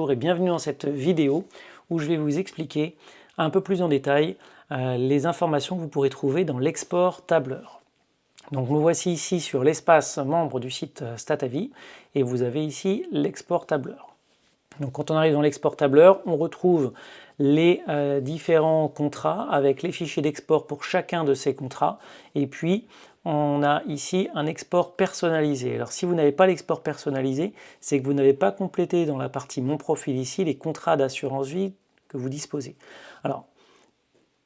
Bonjour et bienvenue dans cette vidéo où je vais vous expliquer un peu plus en détail les informations que vous pourrez trouver dans l'export tableur. Donc nous voici ici sur l'espace membre du site StatAvis et vous avez ici l'export tableur. Donc quand on arrive dans l'export tableur, on retrouve les différents contrats avec les fichiers d'export pour chacun de ces contrats et puis on a ici un export personnalisé. Alors si vous n'avez pas l'export personnalisé, c'est que vous n'avez pas complété dans la partie Mon profil ici les contrats d'assurance vie que vous disposez. Alors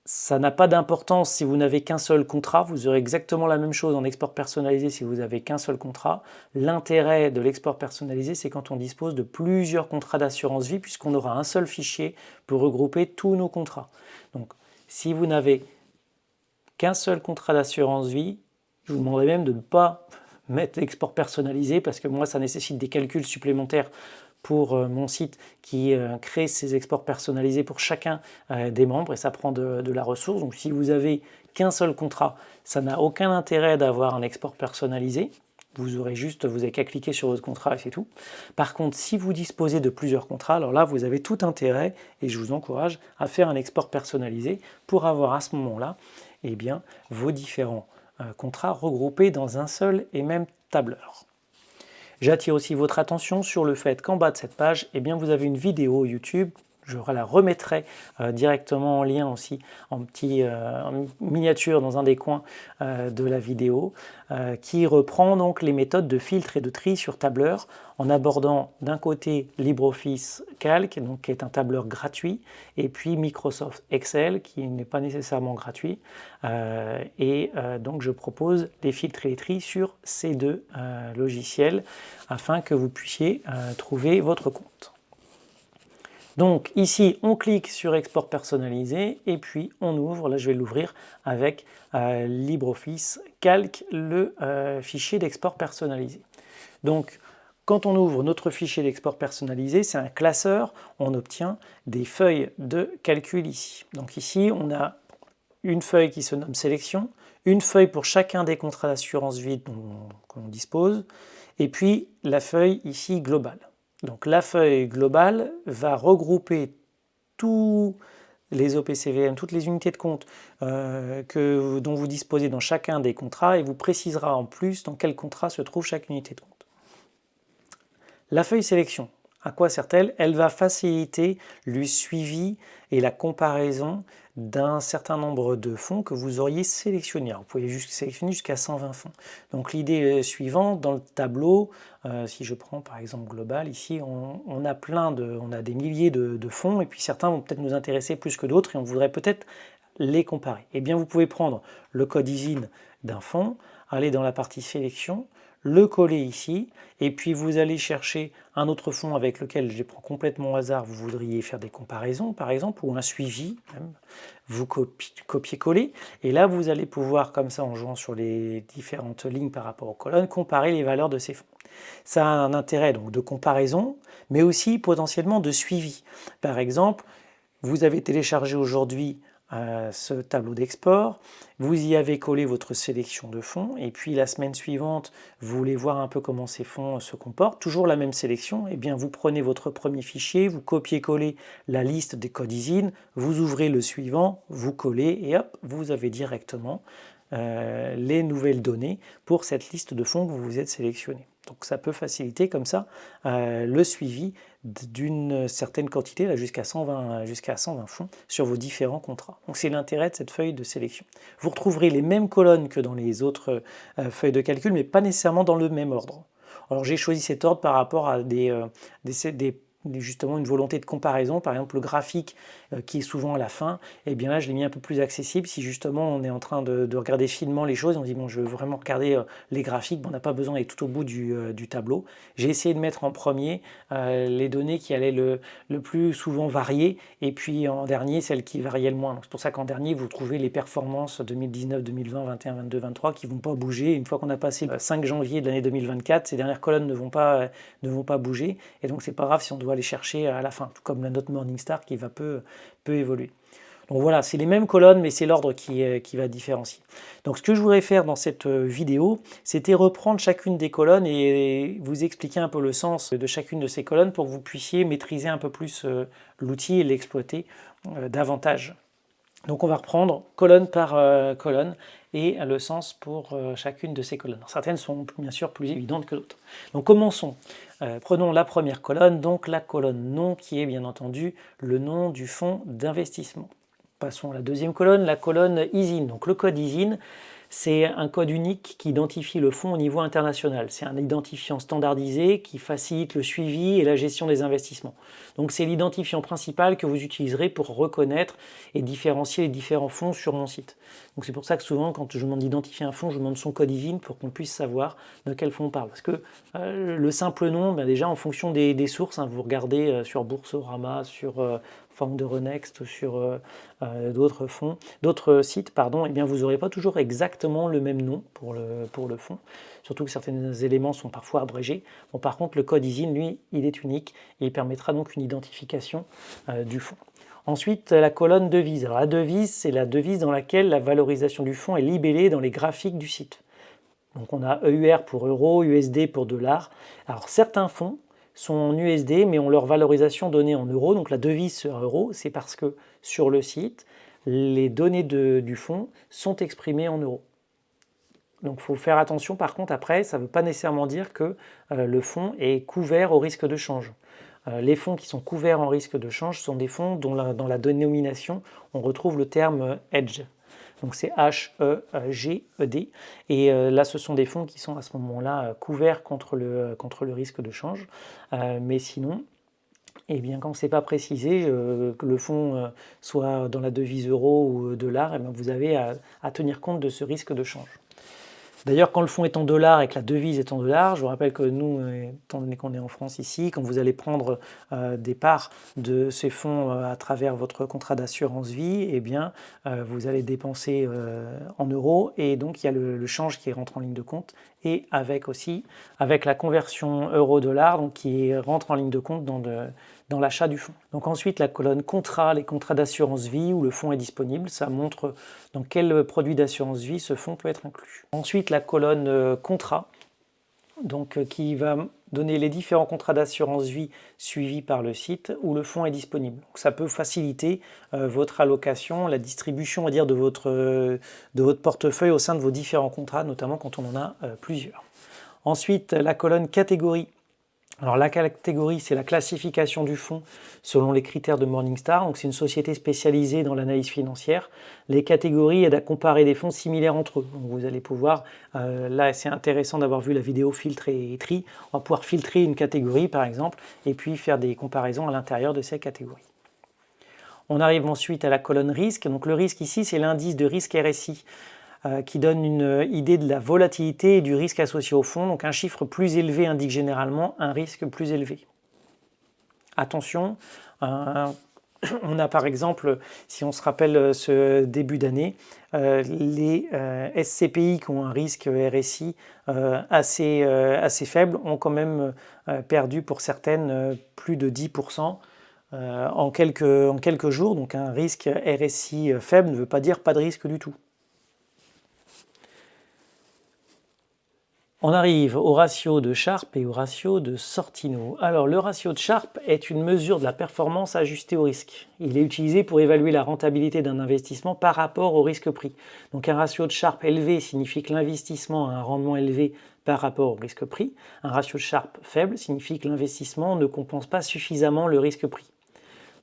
ça n'a pas d'importance si vous n'avez qu'un seul contrat, vous aurez exactement la même chose en export personnalisé si vous n'avez qu'un seul contrat. L'intérêt de l'export personnalisé, c'est quand on dispose de plusieurs contrats d'assurance vie, puisqu'on aura un seul fichier pour regrouper tous nos contrats. Donc, si vous n'avez qu'un seul contrat d'assurance vie, je vous demanderai même de ne pas mettre l'export personnalisé, parce que moi, ça nécessite des calculs supplémentaires pour mon site qui crée ces exports personnalisés pour chacun des membres et ça prend de la ressource. Donc si vous avez qu'un seul contrat, ça n'a aucun intérêt d'avoir un export personnalisé. Vous avez qu'à cliquer sur votre contrat et c'est tout. Par contre, si vous disposez de plusieurs contrats, alors là, vous avez tout intérêt et je vous encourage à faire un export personnalisé pour avoir à ce moment-là vos différents contrats regroupés dans un seul et même tableur. J'attire aussi votre attention sur le fait qu'en bas de cette page, vous avez une vidéo YouTube. Je la remettrai directement en lien aussi, en miniature dans un des coins de la vidéo, qui reprend donc les méthodes de filtre et de tri sur tableur, en abordant d'un côté LibreOffice Calc, donc, qui est un tableur gratuit, et puis Microsoft Excel, qui n'est pas nécessairement gratuit. Donc je propose des filtres et des tris sur ces deux logiciels, afin que vous puissiez trouver votre compte. Donc ici, on clique sur export personnalisé et puis on ouvre, là je vais l'ouvrir avec LibreOffice Calc, le fichier d'export personnalisé. Donc quand on ouvre notre fichier d'export personnalisé, c'est un classeur, on obtient des feuilles de calcul ici. Donc ici, on a une feuille qui se nomme sélection, une feuille pour chacun des contrats d'assurance vie dont on dispose, et puis la feuille ici globale. Donc la feuille globale va regrouper tous les OPCVM, toutes les unités de compte dont vous disposez dans chacun des contrats et vous précisera en plus dans quel contrat se trouve chaque unité de compte. La feuille sélection, à quoi sert-elle? Elle va faciliter le suivi et la comparaison d'un certain nombre de fonds que vous auriez sélectionnés. Vous pouvez sélectionner jusqu'à 120 fonds. Donc l'idée suivante, dans le tableau, si je prends par exemple global, ici on a des milliers de fonds et puis certains vont peut-être nous intéresser plus que d'autres et on voudrait peut-être les comparer. Eh bien vous pouvez prendre le code ISIN d'un fonds, aller dans la partie sélection, le coller ici, et puis vous allez chercher un autre fonds avec lequel je les prends complètement au hasard, vous voudriez faire des comparaisons par exemple, ou un suivi, même. Vous copiez-coller, et là vous allez pouvoir, comme ça en jouant sur les différentes lignes par rapport aux colonnes, comparer les valeurs de ces fonds. Ça a un intérêt donc de comparaison, mais aussi potentiellement de suivi. Par exemple, vous avez téléchargé aujourd'hui ce tableau d'export, vous y avez collé votre sélection de fonds, et puis la semaine suivante, vous voulez voir un peu comment ces fonds se comportent, toujours la même sélection, et bien vous prenez votre premier fichier, vous copiez-collez la liste des codes ISIN, vous ouvrez le suivant, vous collez, et hop, vous avez directement les nouvelles données pour cette liste de fonds que vous vous êtes sélectionné. Donc ça peut faciliter comme ça le suivi d'une certaine quantité, là jusqu'à 120 fonds, sur vos différents contrats. Donc c'est l'intérêt de cette feuille de sélection. Vous retrouverez les mêmes colonnes que dans les autres feuilles de calcul, mais pas nécessairement dans le même ordre. Alors j'ai choisi cet ordre par rapport à justement une volonté de comparaison, par exemple le graphique qui est souvent à la fin, et bien là je l'ai mis un peu plus accessible si justement on est en train de regarder finement les choses, on dit bon je veux vraiment regarder les graphiques, on n'a pas besoin d'être tout au bout du tableau. J'ai essayé de mettre en premier les données qui allaient le plus souvent varier, et puis en dernier celles qui variaient le moins. C'est pour ça qu'en dernier vous trouvez les performances 2019, 2020, 21, 22, 23 qui ne vont pas bouger. Une fois qu'on a passé le 5 janvier de l'année 2024, ces dernières colonnes ne vont pas bouger, et donc c'est pas grave si on doit aller chercher à la fin, tout comme la note Morningstar qui va peu évoluer. Donc voilà, c'est les mêmes colonnes, mais c'est l'ordre qui va différencier. Donc ce que je voudrais faire dans cette vidéo, c'était reprendre chacune des colonnes et vous expliquer un peu le sens de chacune de ces colonnes pour que vous puissiez maîtriser un peu plus l'outil et l'exploiter davantage. Donc on va reprendre colonne par colonne et le sens pour chacune de ces colonnes. Alors, certaines sont bien sûr plus évidentes que d'autres. Donc commençons. Prenons la première colonne, donc la colonne nom qui est bien entendu le nom du fonds d'investissement. Passons à la deuxième colonne, la colonne ISIN. Donc le code ISIN, c'est un code unique qui identifie le fonds au niveau international. C'est un identifiant standardisé qui facilite le suivi et la gestion des investissements. Donc c'est l'identifiant principal que vous utiliserez pour reconnaître et différencier les différents fonds sur mon site. Donc c'est pour ça que souvent quand je vous demande d'identifier un fonds, je vous demande son code ISIN pour qu'on puisse savoir de quel fonds on parle. Parce que le simple nom, déjà en fonction des sources, vous regardez sur Boursorama, sur Founderenext, sur d'autres sites, et bien vous n'aurez pas toujours exactement le même nom pour le fonds, surtout que certains éléments sont parfois abrégés. Bon, par contre, le code ISIN, lui, il est unique et il permettra donc une identification du fonds. Ensuite, la colonne devise. Alors la devise, c'est la devise dans laquelle la valorisation du fonds est libellée dans les graphiques du site. Donc on a EUR pour euro, USD pour dollar. Alors certains fonds sont en USD mais ont leur valorisation donnée en euros. Donc la devise sera euro, c'est parce que sur le site, les données du fonds sont exprimées en euros. Donc il faut faire attention par contre après, ça ne veut pas nécessairement dire que le fonds est couvert au risque de change. Les fonds qui sont couverts en risque de change sont des fonds dont dans la dénomination on retrouve le terme hedge. Donc c'est H-E-G-E-D. Et là, ce sont des fonds qui sont à ce moment-là couverts contre le risque de change. Mais sinon, eh bien, quand ce n'est pas précisé, que le fonds soit dans la devise euro ou dollar, eh bien, vous avez à tenir compte de ce risque de change. D'ailleurs, quand le fonds est en dollars et que la devise est en dollars, je vous rappelle que nous, étant donné qu'on est en France ici, quand vous allez prendre des parts de ces fonds à travers votre contrat d'assurance vie, eh bien, vous allez dépenser en euros et donc il y a le change qui rentre en ligne de compte et avec la conversion euro-dollar donc qui rentre en ligne de compte dans l'achat du fonds. Donc ensuite, la colonne contrat, les contrats d'assurance vie où le fonds est disponible, ça montre dans quel produit d'assurance vie ce fonds peut être inclus. Ensuite, la colonne contrat, donc qui va donner les différents contrats d'assurance vie suivis par le site où le fonds est disponible. Donc ça peut faciliter votre allocation, la distribution on va dire, de votre portefeuille au sein de vos différents contrats, notamment quand on en a plusieurs. Ensuite, la colonne catégorie. Alors la catégorie, c'est la classification du fonds selon les critères de Morningstar. Donc c'est une société spécialisée dans l'analyse financière. Les catégories aident à comparer des fonds similaires entre eux. Donc vous allez pouvoir, là c'est intéressant d'avoir vu la vidéo filtre et tri. On va pouvoir filtrer une catégorie par exemple et puis faire des comparaisons à l'intérieur de ces catégories. On arrive ensuite à la colonne risque. Donc le risque ici, c'est l'indice de risque RSI. Qui donne une idée de la volatilité et du risque associé au fonds. Donc un chiffre plus élevé indique généralement un risque plus élevé. Attention, on a par exemple, si on se rappelle ce début d'année, les SCPI qui ont un risque RSI assez faible ont quand même perdu pour certaines plus de 10%. En quelques jours, donc un risque RSI faible ne veut pas dire pas de risque du tout. On arrive au ratio de Sharpe et au ratio de Sortino. Alors le ratio de Sharpe est une mesure de la performance ajustée au risque. Il est utilisé pour évaluer la rentabilité d'un investissement par rapport au risque pris. Donc un ratio de Sharpe élevé signifie que l'investissement a un rendement élevé par rapport au risque pris. Un ratio de Sharpe faible signifie que l'investissement ne compense pas suffisamment le risque pris.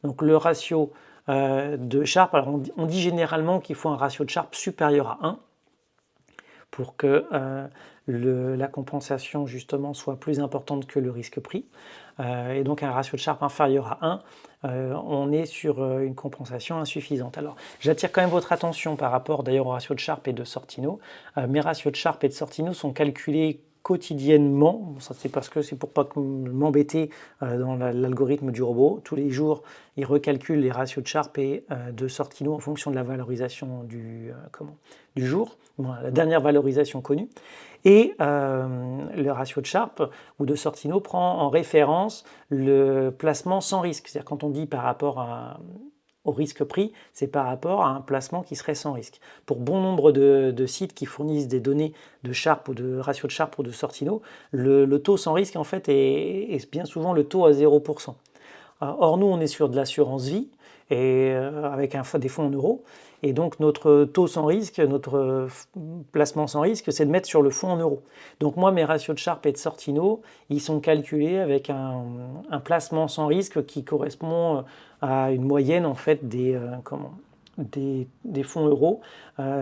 Donc le ratio de Sharpe, alors on dit généralement qu'il faut un ratio de Sharpe supérieur à 1 pour que la compensation justement soit plus importante que le risque pris. Et donc un ratio de Sharpe inférieur à 1, on est sur une compensation insuffisante. Alors j'attire quand même votre attention par rapport d'ailleurs au ratio de Sharpe et de Sortino. Mes ratios de Sharpe et de Sortino sont calculés quotidiennement, ça c'est parce que c'est pour pas m'embêter dans l'algorithme du robot. Tous les jours, il recalcule les ratios de Sharpe et de Sortino en fonction de la valorisation du jour, la dernière valorisation connue. Et le ratio de Sharpe ou de Sortino prend en référence le placement sans risque. C'est-à-dire quand on dit par rapport au risque pris, c'est par rapport à un placement qui serait sans risque. Pour bon nombre de sites qui fournissent des données de Sharpe ou de ratio de Sharpe ou de Sortino, le taux sans risque en fait est bien souvent le taux à 0%. Or, nous, on est sur de l'assurance vie, et avec des fonds en euros. Et donc, notre taux sans risque, notre placement sans risque, c'est de mettre sur le fonds en euros. Donc, moi, mes ratios de Sharpe et de Sortino, ils sont calculés avec un placement sans risque qui correspond à une moyenne, en fait, des fonds euros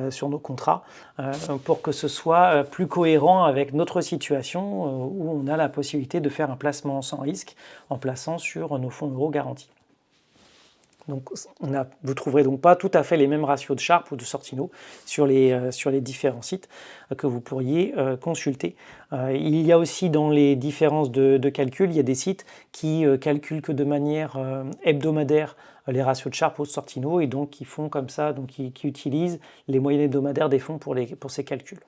sur nos contrats pour que ce soit plus cohérent avec notre situation où on a la possibilité de faire un placement sans risque en plaçant sur nos fonds euros garantis. Donc, vous ne trouverez donc pas tout à fait les mêmes ratios de Sharpe ou de Sortino sur les différents sites que vous pourriez consulter. Il y a aussi dans les différences de calcul, il y a des sites qui calculent que de manière hebdomadaire les ratios de Sharpe ou de Sortino et donc qui font comme ça, donc qui utilisent les moyennes hebdomadaires des fonds pour ces calculs.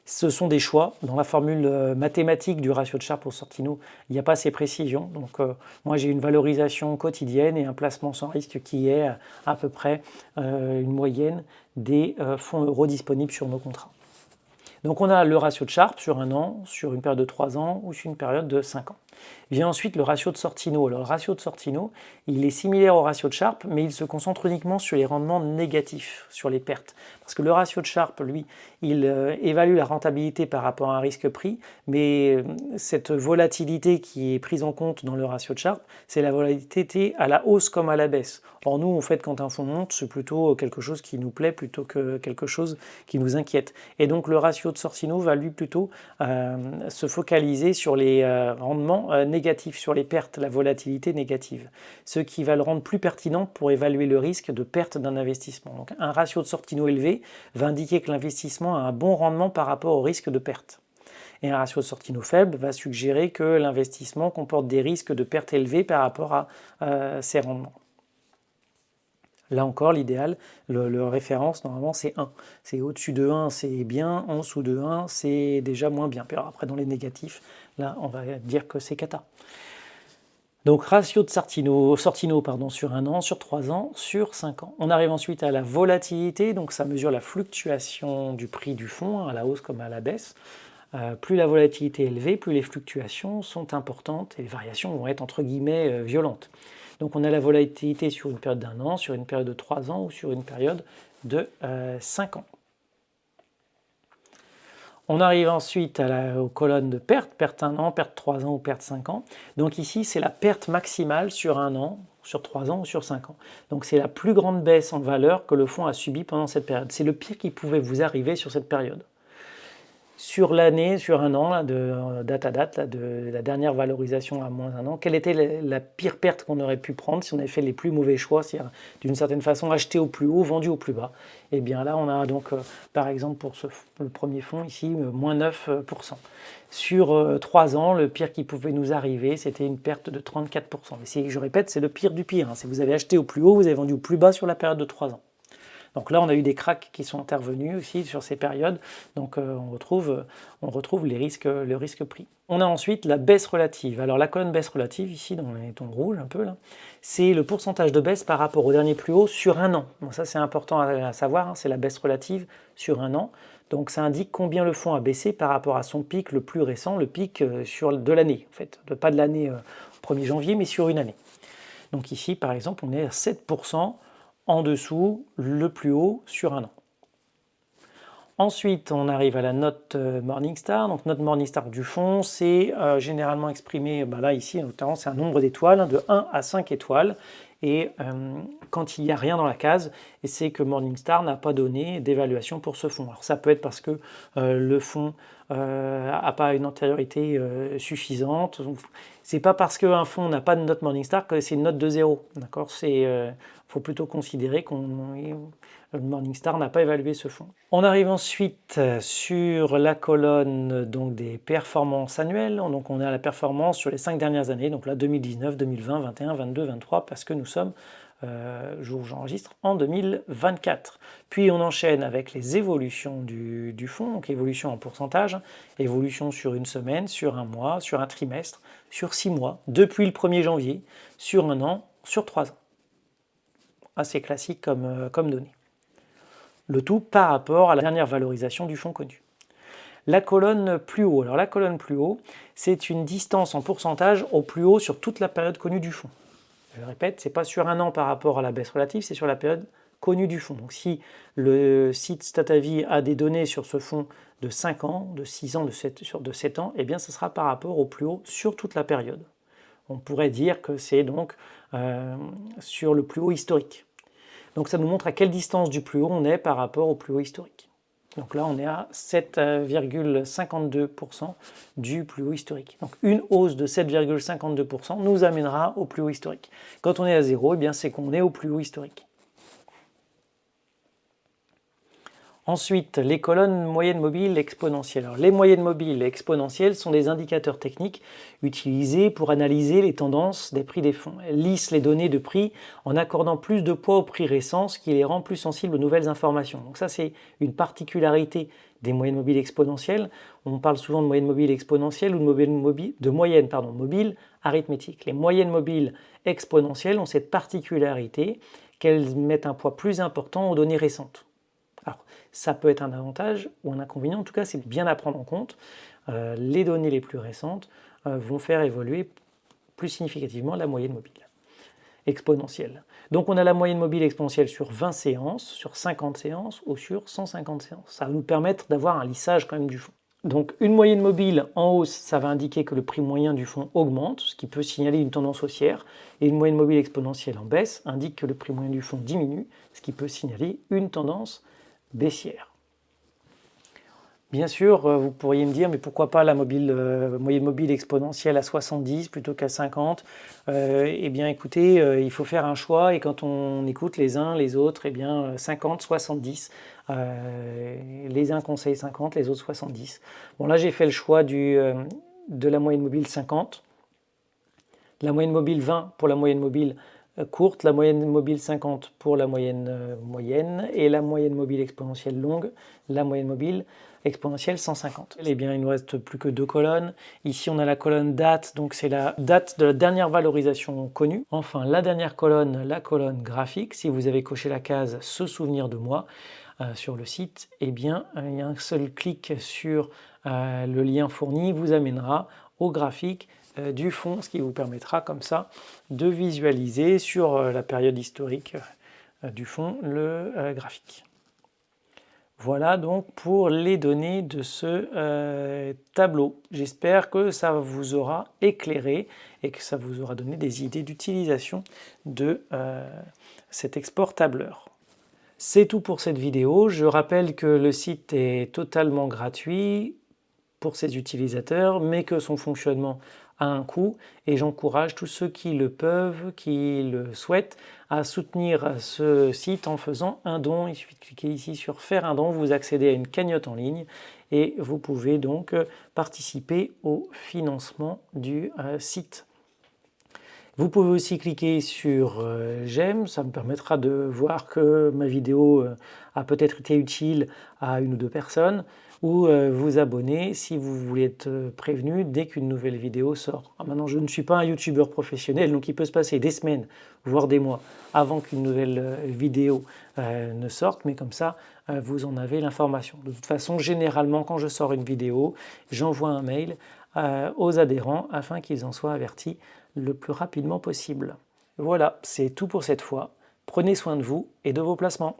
Ce sont des choix. Dans la formule mathématique du ratio de Sharpe au Sortino, il n'y a pas ces précisions. Donc moi j'ai une valorisation quotidienne et un placement sans risque qui est à peu près une moyenne des fonds euros disponibles sur nos contrats. Donc on a le ratio de Sharpe sur un an, sur une période de 3 ans ou sur une période de 5 ans. Vient ensuite le ratio de Sortino. Alors le ratio de Sortino, il est similaire au ratio de Sharpe, mais il se concentre uniquement sur les rendements négatifs, sur les pertes. Parce que le ratio de Sharpe, lui, il évalue la rentabilité par rapport à un risque-prix, mais cette volatilité qui est prise en compte dans le ratio de Sharpe, c'est la volatilité à la hausse comme à la baisse. Or nous, en fait, quand un fonds monte, c'est plutôt quelque chose qui nous plaît plutôt que quelque chose qui nous inquiète. Et donc le ratio de Sortino va lui plutôt se focaliser sur les rendements négatifs, sur les pertes, la volatilité négative, ce qui va le rendre plus pertinent pour évaluer le risque de perte d'un investissement. Donc un ratio de Sortino élevé va indiquer que l'investissement a un bon rendement par rapport au risque de perte. Et un ratio de Sortino faible va suggérer que l'investissement comporte des risques de perte élevés par rapport à ses rendements. Là encore, l'idéal, le référence, normalement, c'est 1. C'est au-dessus de 1, c'est bien. En dessous de 1, c'est déjà moins bien. Puis après, dans les négatifs, là, on va dire que c'est cata. Donc, ratio de Sortino sur un an, sur 3 ans, sur 5 ans. On arrive ensuite à la volatilité. Donc, ça mesure la fluctuation du prix du fonds, à la hausse comme à la baisse. Plus la volatilité est élevée, plus les fluctuations sont importantes et les variations vont être entre guillemets violentes. Donc on a la volatilité sur une période d'1 an, sur une période de 3 ans ou sur une période de 5 ans. On arrive ensuite aux colonnes de perte, perte 1 an, perte 3 ans ou perte 5 ans. Donc ici c'est la perte maximale sur 1 an, sur 3 ans ou sur 5 ans. Donc c'est la plus grande baisse en valeur que le fonds a subie pendant cette période. C'est le pire qui pouvait vous arriver sur cette période. Sur l'année, sur un an, là, de date à date, là, de la dernière valorisation à moins 1 an, quelle était la pire perte qu'on aurait pu prendre si on avait fait les plus mauvais choix, c'est-à-dire d'une certaine façon acheté au plus haut, vendu au plus bas. Et bien là, on a donc, par exemple, pour le premier fonds ici, moins 9%. Sur 3 ans, le pire qui pouvait nous arriver, c'était une perte de 34%. Mais je répète, c'est le pire du pire. Si vous avez acheté au plus haut, vous avez vendu au plus bas sur la période de 3 ans. Donc là, on a eu des cracks qui sont intervenus aussi sur ces périodes. Donc on retrouve le risque pris. On a ensuite la baisse relative. Alors la colonne baisse relative, ici dans les tons rouges un peu, là, c'est le pourcentage de baisse par rapport au dernier plus haut sur un an. Donc ça c'est important à savoir, c'est la baisse relative sur un an. Donc ça indique combien le fonds a baissé par rapport à son pic le plus récent, le pic de l'année, en fait. Pas de l'année 1er janvier, mais sur une année. Donc ici, par exemple, on est à 7%. En dessous, le plus haut sur un an. Ensuite, on arrive à la note Morningstar. Donc, note Morningstar du fonds, c'est généralement exprimé, là ici, notamment, c'est un nombre d'étoiles, de 1 à 5 étoiles. Et quand il n'y a rien dans la case, c'est que Morningstar n'a pas donné d'évaluation pour ce fonds. Alors, ça peut être parce que le fonds n'a pas une antériorité suffisante. C'est pas parce qu'un fonds n'a pas de note Morningstar que c'est une note de 0. D'accord, faut plutôt considérer que Morningstar n'a pas évalué ce fonds. On arrive ensuite sur la colonne donc, des performances annuelles. Donc on a la performance sur les 5 dernières années, donc là 2019, 2020, 21, 22, 23, parce que nous sommes, jour où j'enregistre, en 2024. Puis on enchaîne avec les évolutions du fonds, donc évolution en pourcentage, évolution sur une semaine, sur un mois, sur un trimestre, sur 6 mois, depuis le 1er janvier, sur un an, sur 3 ans. assez classique comme données. Le tout par rapport à la dernière valorisation du fond connu. La colonne plus haut. Alors la colonne plus haut, c'est une distance en pourcentage au plus haut sur toute la période connue du fond. Je répète, ce n'est pas sur un an par rapport à la baisse relative, c'est sur la période connue du fond. Donc si le site StatAvis a des données sur ce fond de 5 ans, de 6 ans, de 7 ans, eh bien ce sera par rapport au plus haut sur toute la période. On pourrait dire que c'est donc sur le plus haut historique. Donc ça nous montre à quelle distance du plus haut on est par rapport au plus haut historique. Donc là on est à 7,52% du plus haut historique. Donc une hausse de 7,52% nous amènera au plus haut historique. Quand on est à 0, eh bien c'est qu'on est au plus haut historique. Ensuite, les colonnes moyennes mobiles exponentielles. Alors, les moyennes mobiles exponentielles sont des indicateurs techniques utilisés pour analyser les tendances des prix des fonds. Elles lissent les données de prix en accordant plus de poids aux prix récents, ce qui les rend plus sensibles aux nouvelles informations. Donc ça, c'est une particularité des moyennes mobiles exponentielles. On parle souvent de moyenne mobile exponentielle ou de moyenne mobile arithmétique. Les moyennes mobiles exponentielles ont cette particularité qu'elles mettent un poids plus important aux données récentes. Alors, ça peut être un avantage ou un inconvénient, en tout cas c'est bien à prendre en compte. Les données les plus récentes vont faire évoluer plus significativement la moyenne mobile exponentielle. Donc on a la moyenne mobile exponentielle sur 20 séances, sur 50 séances ou sur 150 séances. Ça va nous permettre d'avoir un lissage quand même du fond. Donc une moyenne mobile en hausse, ça va indiquer que le prix moyen du fond augmente, ce qui peut signaler une tendance haussière. Et une moyenne mobile exponentielle en baisse indique que le prix moyen du fond diminue, ce qui peut signaler une tendance baissière. Bien sûr, vous pourriez me dire, mais pourquoi pas la moyenne mobile exponentielle à 70 plutôt qu'à 50 ? Eh bien écoutez, il faut faire un choix et quand on écoute les uns, les autres, eh bien 50, 70. Les uns conseillent 50, les autres 70. Bon là j'ai fait le choix de la moyenne mobile 50, la moyenne mobile 20 pour la moyenne mobile courte, la moyenne mobile 50 pour la moyenne moyenne et la moyenne mobile exponentielle longue, la moyenne mobile exponentielle 150. Eh bien, il ne nous reste plus que deux colonnes. Ici, on a la colonne date, donc c'est la date de la dernière valorisation connue. Enfin, la dernière colonne, la colonne graphique. Si vous avez coché la case « Se souvenir de moi » sur le site, eh bien, il y a un seul clic sur le lien fourni vous amènera au graphique du fond, ce qui vous permettra comme ça de visualiser sur la période historique du fond le graphique. Voilà donc pour les données de ce tableau. J'espère que ça vous aura éclairé et que ça vous aura donné des idées d'utilisation de cet export tableur. C'est tout pour cette vidéo. Je rappelle que le site est totalement gratuit pour ses utilisateurs, mais que son fonctionnement a un coût et j'encourage tous ceux qui le peuvent, qui le souhaitent, à soutenir ce site en faisant un don. Il suffit de cliquer ici sur faire un don, vous accédez à une cagnotte en ligne et vous pouvez donc participer au financement du site. Vous pouvez aussi cliquer sur j'aime, ça me permettra de voir que ma vidéo a peut-être été utile à une ou deux personnes, ou vous abonner si vous voulez être prévenu dès qu'une nouvelle vidéo sort. Alors maintenant, je ne suis pas un youtubeur professionnel, donc il peut se passer des semaines, voire des mois, avant qu'une nouvelle vidéo ne sorte, mais comme ça, vous en avez l'information. De toute façon, généralement, quand je sors une vidéo, j'envoie un mail aux adhérents afin qu'ils en soient avertis le plus rapidement possible. Voilà, c'est tout pour cette fois. Prenez soin de vous et de vos placements.